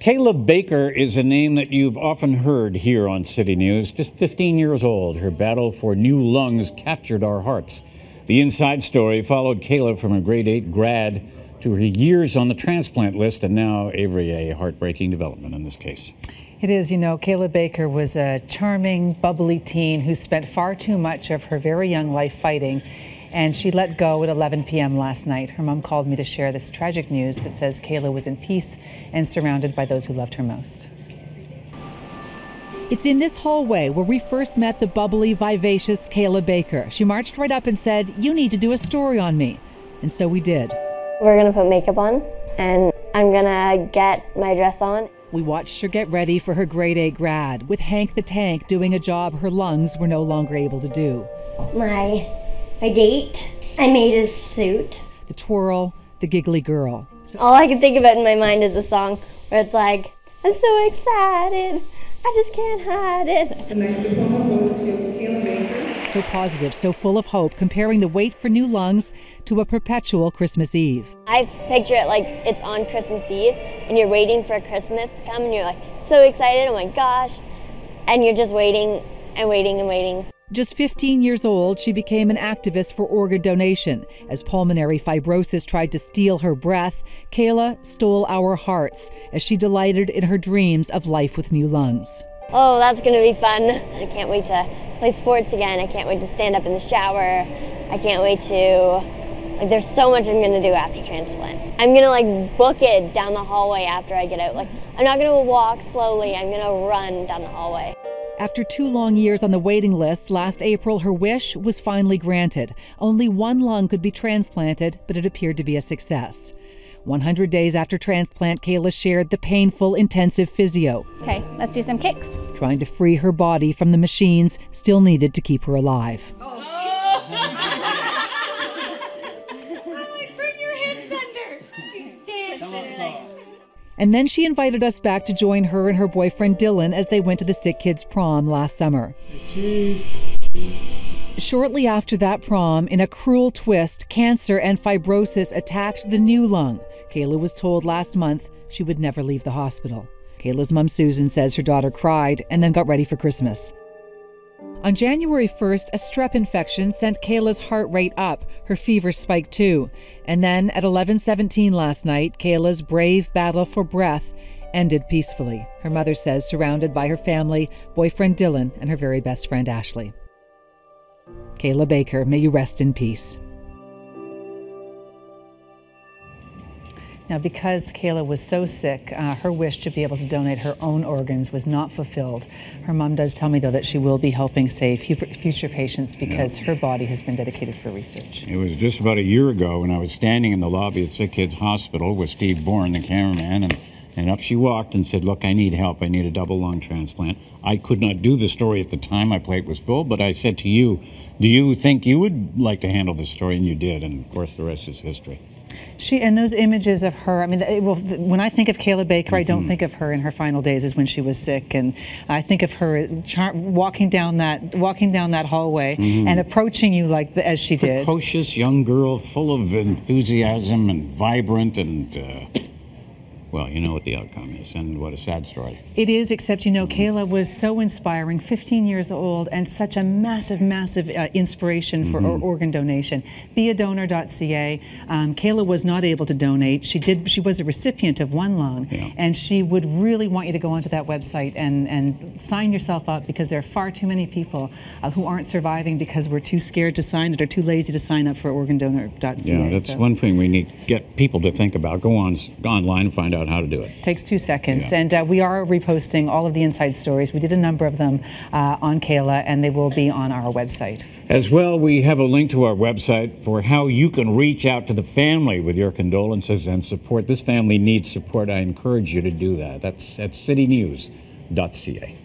Kayla Baker is a name that you've often heard here on City News. Just 15 years old, her battle for new lungs captured our hearts. The inside story followed Kayla from her grade 8 grad to her years on the transplant list, and now a heartbreaking development in this case. It is. You know, Kayla Baker was a charming, bubbly teen who spent far too much of her very young life fighting, and she let go at 11 p.m. last night. Her mom called me to share this tragic news, but says Kayla was in peace and surrounded by those who loved her most. It's in this hallway where we first met the bubbly, vivacious Kayla Baker. She marched right up and said, "You need to do a story on me." And so we did. We're gonna put makeup on, and I'm gonna get my dress on. We watched her get ready for her grade 8 grad, with Hank the Tank doing a job her lungs were no longer able to do. My date, I made his suit. The twirl, the giggly girl. All I can think about in my mind is a song where it's like, I'm so excited, I just can't hide it. The microphone goes to Kayla Baker. So positive, so full of hope, comparing the wait for new lungs to a perpetual Christmas Eve. I picture it like it's on Christmas Eve and you're waiting for Christmas to come and you're like so excited, oh my gosh, and you're just waiting and waiting and waiting. Just 15 years old, she became an activist for organ donation. As pulmonary fibrosis tried to steal her breath, Kayla stole our hearts as she delighted in her dreams of life with new lungs. Oh, that's gonna be fun. I can't wait to play sports again. I can't wait to stand up in the shower. I can't wait to, there's so much I'm gonna do after transplant. I'm gonna book it down the hallway after I get out. I'm not gonna walk slowly, I'm gonna run down the hallway. After 2 long years on the waiting list, last April her wish was finally granted. Only one lung could be transplanted, but it appeared to be a success. 100 days after transplant, Kayla shared the painful, intensive physio. Okay, let's do some kicks. Trying to free her body from the machines still needed to keep her alive. Oh. Bring your hips under. She's dancing. And then she invited us back to join her and her boyfriend Dylan as they went to the Sick Kids prom last summer. Cheese. Cheese. Shortly after that prom, in a cruel twist, cancer and fibrosis attacked the new lung. Kayla was told last month she would never leave the hospital. Kayla's mom Susan says her daughter cried and then got ready for Christmas. On January 1st, a strep infection sent Kayla's heart rate up. Her fever spiked too. And then at 11:17 last night, Kayla's brave battle for breath ended peacefully. Her mother says, surrounded by her family, boyfriend Dylan, and her very best friend Ashley. Kayla Baker, may you rest in peace. Now, because Kayla was so sick, her wish to be able to donate her own organs was not fulfilled. Her mom does tell me, though, that she will be helping save future patients because her body has been dedicated for research. It was just about a year ago when I was standing in the lobby at Sick Kids Hospital with Steve Bourne, the cameraman, and up she walked and said, "Look, I need help. I need a double lung transplant." I could not do the story at the time. My plate was full, but I said to you, do you think you would like to handle this story? And you did, and of course the rest is history. And those images of her, I mean, when I think of Kayla Baker, I don't think of her in her final days as when she was sick, and I think of her walking down that hallway and approaching you as she did. Precocious young girl, full of enthusiasm and vibrant, and well, you know what the outcome is, and what a sad story. It is, except, you know, Kayla was so inspiring, 15 years old, and such a massive, massive inspiration for organ donation. Beadonor.ca. Kayla was not able to donate. She was a recipient of one lung, and she would really want you to go onto that website and sign yourself up, because there are far too many people who aren't surviving because we're too scared to sign it or too lazy to sign up for organdonor.ca. Yeah, that's one thing we need to get people to think about. Go online and find out how to do it. Takes 2 seconds. And we are reposting all of the inside stories. We did a number of them on Kayla, and they will be on our website. As well, we have a link to our website for how you can reach out to the family with your condolences and support. This family needs support. I encourage you to do that. That's at citynews.ca.